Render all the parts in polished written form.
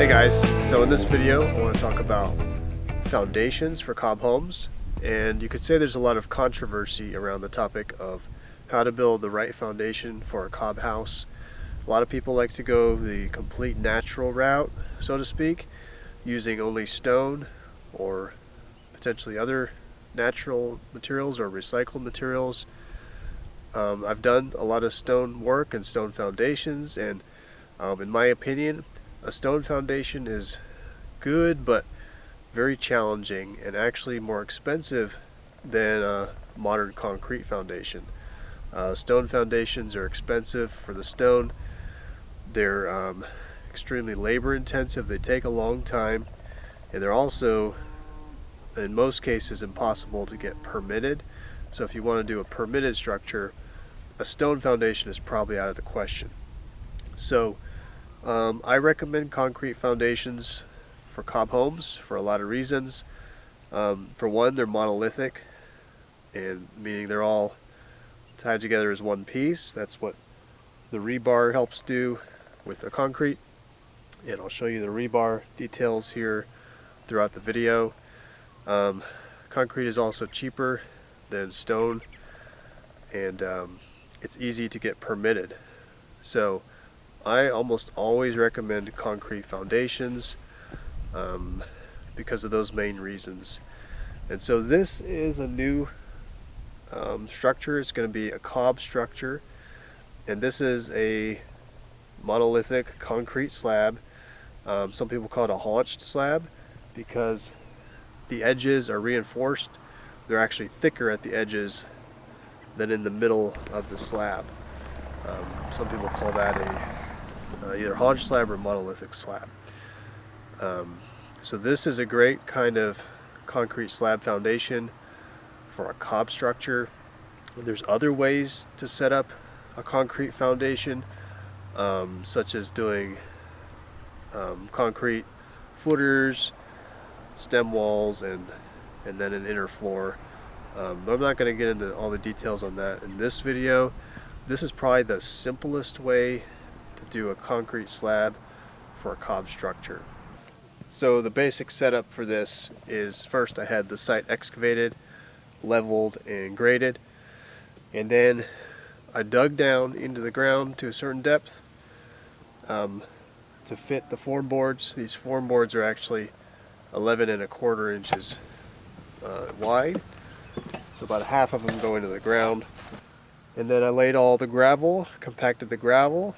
Hey guys, so in this video I want to talk about foundations for cob homes, and you could say there's a lot of controversy around the topic of how to build the right foundation for a cob house. A lot of people like to go the complete natural route, so to speak, using only stone or potentially other natural materials or recycled materials. I've done a lot of stone work and stone foundations, and in my opinion, a stone foundation is good but very challenging and actually more expensive than a modern concrete foundation. Stone foundations are expensive for the stone. They're extremely labor intensive, they take a long time, and they're also in most cases impossible to get permitted. So if you want to do a permitted structure, a stone foundation is probably out of the question. So I recommend concrete foundations for cob homes for a lot of reasons. For one, they're monolithic, and meaning they're all tied together as one piece. That's what the rebar helps do with the concrete, and I'll show you the rebar details here throughout the video. Concrete is also cheaper than stone, and it's easy to get permitted. So I almost always recommend concrete foundations because of those main reasons. And so this is a new structure. It's going to be a cob structure, and this is a monolithic concrete slab. Some people call it a haunched slab because the edges are reinforced. They're actually thicker at the edges than in the middle of the slab. Some people call that either haunch slab or monolithic slab. So this is a great kind of concrete slab foundation for a cob structure. There's other ways to set up a concrete foundation, such as doing concrete footers, stem walls, and then an inner floor. But I'm not going to get into all the details on that in this video. This is probably the simplest way to do a concrete slab for a cob structure. So the basic setup for this is, first I had the site excavated, leveled, and graded, and then I dug down into the ground to a certain depth to fit the form boards. These form boards are actually 11¼ inches wide, so about half of them go into the ground. And then I laid all the gravel, compacted the gravel,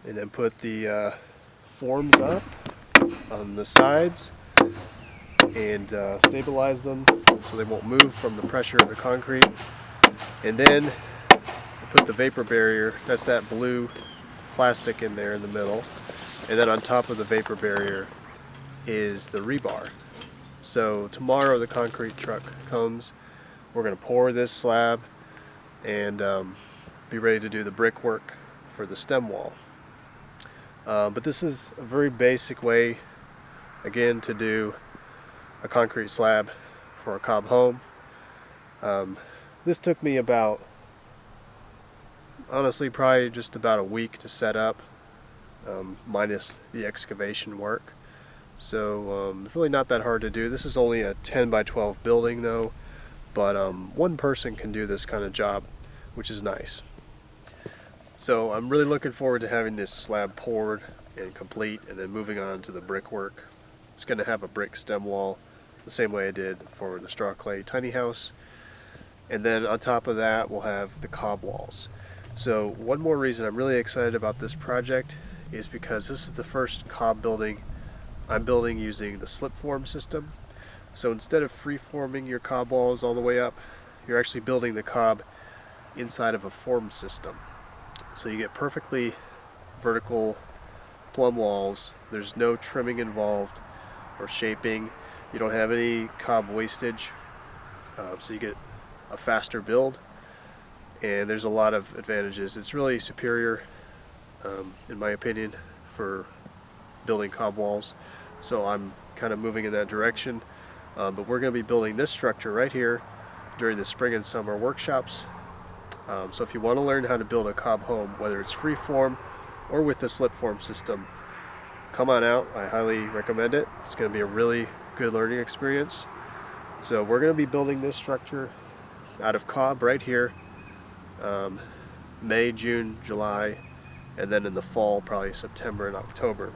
and then put the forms up on the sides and stabilize them so they won't move from the pressure of the concrete. And then I put the vapor barrier, that's that blue plastic in there in the middle, and then on top of the vapor barrier is the rebar. So tomorrow the concrete truck comes, we're going to pour this slab and be ready to do the brickwork for the stem wall. But this is a very basic way, again, to do a concrete slab for a cob home. This took me about, honestly, probably just about a week to set up, minus the excavation work. So it's really not that hard to do. This is only a 10 by 12 building though, but one person can do this kind of job, which is nice. So I'm really looking forward to having this slab poured and complete, and then moving on to the brickwork. It's going to have a brick stem wall, the same way I did for the straw clay tiny house. And then on top of that, we'll have the cob walls. So one more reason I'm really excited about this project is because this is the first cob building I'm building using the slip form system. So instead of free forming your cob walls all the way up, you're actually building the cob inside of a form system. So you get perfectly vertical plumb walls. There's no trimming involved or shaping. You don't have any cob wastage. So you get a faster build, and there's a lot of advantages. It's really superior, in my opinion, for building cob walls. So I'm kind of moving in that direction. But we're going to be building this structure right here during the spring and summer workshops. So if you want to learn how to build a cob home, whether it's free form or with the slip form system, come on out. I highly recommend it. It's going to be a really good learning experience. So we're going to be building this structure out of cob right here, May, June, July, and then in the fall probably September and October.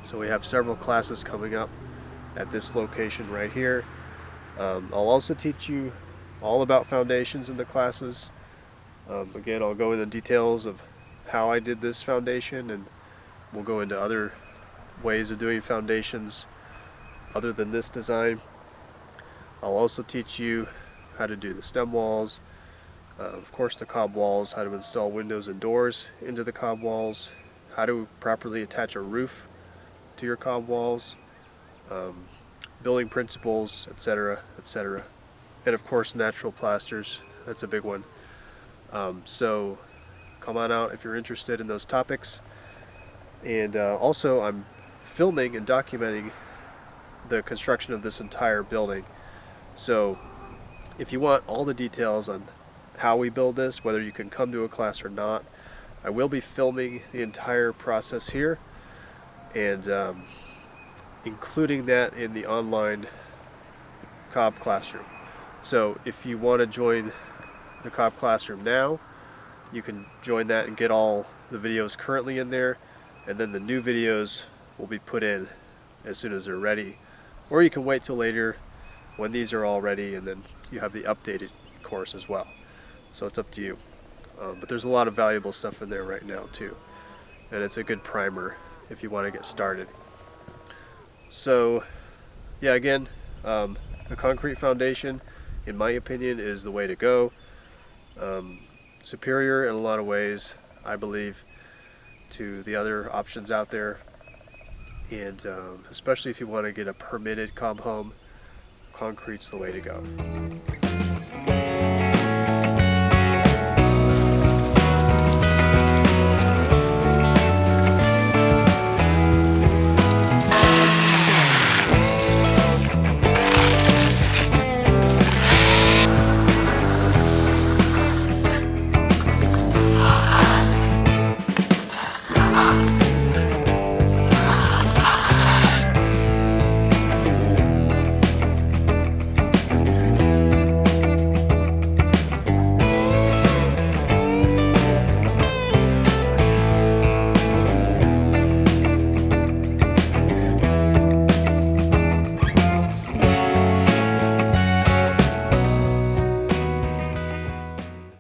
So we have several classes coming up at this location right here. I'll also teach you all about foundations in the classes. Again, I'll go into details of how I did this foundation, and we'll go into other ways of doing foundations other than this design. I'll also teach you how to do the stem walls, of course the cob walls, how to install windows and doors into the cob walls, how to properly attach a roof to your cob walls, building principles, etc., etc. And of course natural plasters, that's a big one. So come on out if you're interested in those topics. And also I'm filming and documenting the construction of this entire building. So if you want all the details on how we build this, whether you can come to a class or not, I will be filming the entire process here and including that in the online cob classroom. So if you want to join the cob classroom now, you can join that and get all the videos currently in there, and then the new videos will be put in as soon as they're ready. Or you can wait till later when these are all ready, and then you have the updated course as well. So it's up to you. But there's a lot of valuable stuff in there right now too. And it's a good primer if you want to get started. So yeah, again, a concrete foundation, in my opinion, is the way to go. Superior in a lot of ways, I believe, to the other options out there. And especially if you want to get a permitted cob home, concrete's the way to go.